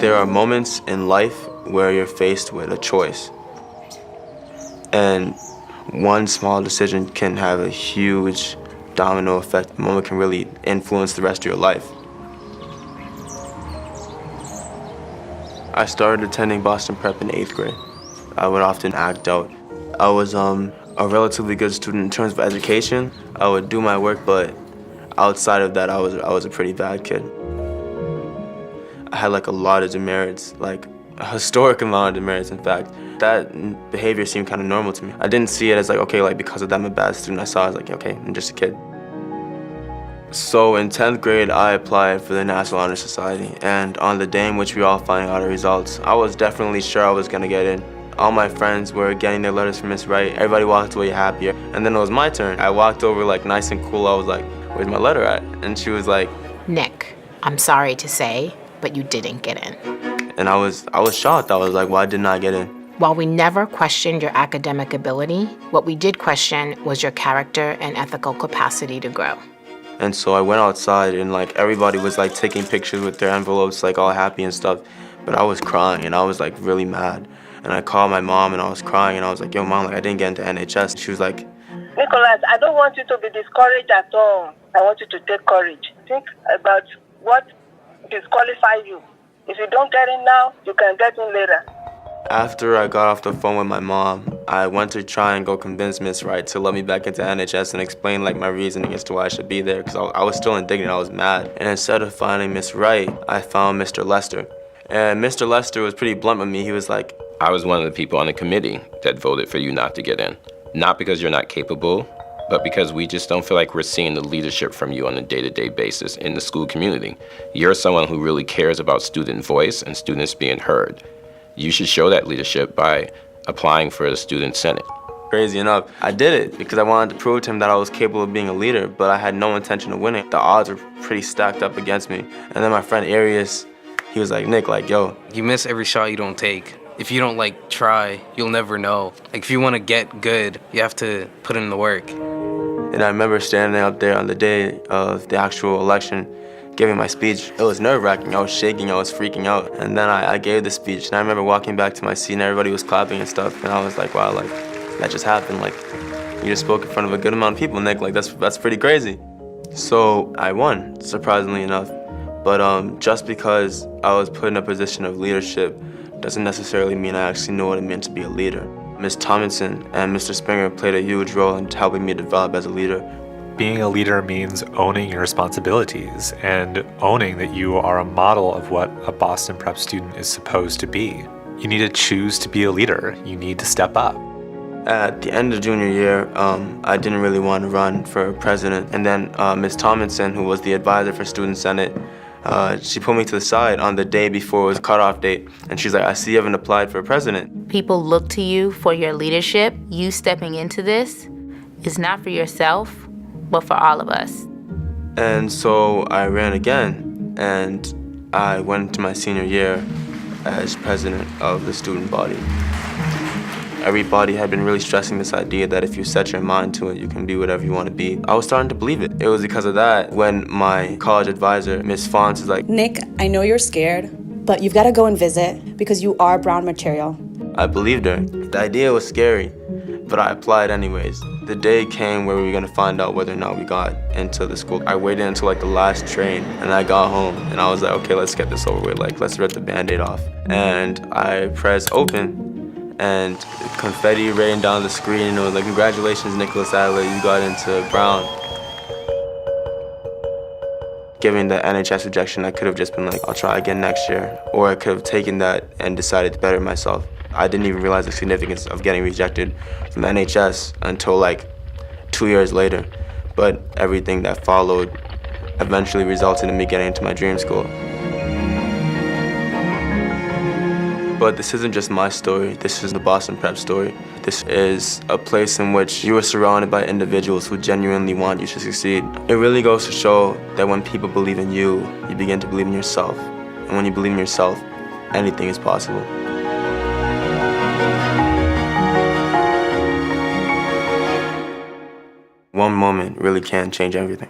There are moments in life where you're faced with a choice. And one small decision can have a huge domino effect. The moment can really influence the rest of your life. I started attending Boston Prep in 8th grade. I would often act out. I was a relatively good student in terms of education. I would do my work, but outside of that, I was a pretty bad kid. I had like a lot of demerits, like a historic amount of demerits, in fact. That behavior seemed kind of normal to me. I didn't see it as like, okay, like because of that I'm a bad student. I saw it as like, okay, I'm just a kid. So in 10th grade, I applied for the National Honor Society, and on the day in which we all found out our results, I was definitely sure I was gonna get in. All my friends were getting their letters from Miss Wright. Everybody walked away happier. And then it was my turn. I walked over like nice and cool. I was like, where's my letter at? And she was like, Nick, I'm sorry to say, but you didn't get in. And I was shocked. I was like, why didn't I get in? While we never questioned your academic ability, what we did question was your character and ethical capacity to grow. And so I went outside and like everybody was like taking pictures with their envelopes, like all happy and stuff. But I was crying and I was like really mad. And I called my mom and I was crying and I was like, yo mom, like I didn't get into NHS. She was like, Nicholas, I don't want you to be discouraged at all. I want you to take courage. Think about what disqualifies you. If you don't get in now, you can get in later. After I got off the phone with my mom, I went to try and go convince Miss Wright to let me back into NHS and explain like my reasoning as to why I should be there, because I was still indignant, I was mad. And instead of finding Miss Wright, I found Mr. Lester. And Mr. Lester was pretty blunt with me. He was like, I was one of the people on the committee that voted for you not to get in. Not because you're not capable, but because we just don't feel like we're seeing the leadership from you on a day-to-day basis in the school community. You're someone who really cares about student voice and students being heard. You should show that leadership by applying for the student senate. Crazy enough, I did it because I wanted to prove to him that I was capable of being a leader, but I had no intention of winning. The odds were pretty stacked up against me. And then my friend Arius, he was like, Nick, like, yo. You miss every shot you don't take. If you don't like try, you'll never know. Like if you want to get good, you have to put in the work. And I remember standing up there on the day of the actual election, giving my speech. It was nerve-wracking. I was shaking, I was freaking out. And then I gave the speech, and I remember walking back to my seat and everybody was clapping and stuff. And I was like, wow, like, that just happened. Like, you just spoke in front of a good amount of people, Nick. Like, that's pretty crazy. So I won, surprisingly enough. But just because I was put in a position of leadership doesn't necessarily mean I actually know what it meant to be a leader. Ms. Tomlinson and Mr. Springer played a huge role in helping me develop as a leader. Being a leader means owning your responsibilities and owning that you are a model of what a Boston Prep student is supposed to be. You need to choose to be a leader. You need to step up. At the end of junior year, I didn't really want to run for president. And then Ms. Tomlinson, who was the advisor for Student Senate, she pulled me to the side on the day before it was cutoff date. And she's like, I see you haven't applied for president. People look to you for your leadership. You stepping into this is not for yourself, but for all of us. And so I ran again, and I went to my senior year as president of the student body. Everybody had been really stressing this idea that if you set your mind to it, you can be whatever you want to be. I was starting to believe it. It was because of that when my college advisor, Ms. Fons, is like, Nick, I know you're scared, but you've got to go and visit because you are brown material. I believed her. The idea was scary, but I applied anyways. The day came where we were gonna find out whether or not we got into the school. I waited until like the last train, and I got home, and I was like, okay, let's get this over with. Like, let's rip the Band-Aid off. And I pressed open, and confetti rained down the screen, and it was like, congratulations, Nicholas Adler, you got into Brown. Given the NHS rejection, I could have just been like, I'll try again next year. Or I could have taken that and decided to better myself. I didn't even realize the significance of getting rejected from NHS until like 2 years later. But everything that followed eventually resulted in me getting into my dream school. But this isn't just my story, this is the Boston Prep story. This is a place in which you are surrounded by individuals who genuinely want you to succeed. It really goes to show that when people believe in you, you begin to believe in yourself. And when you believe in yourself, anything is possible. One moment really can change everything.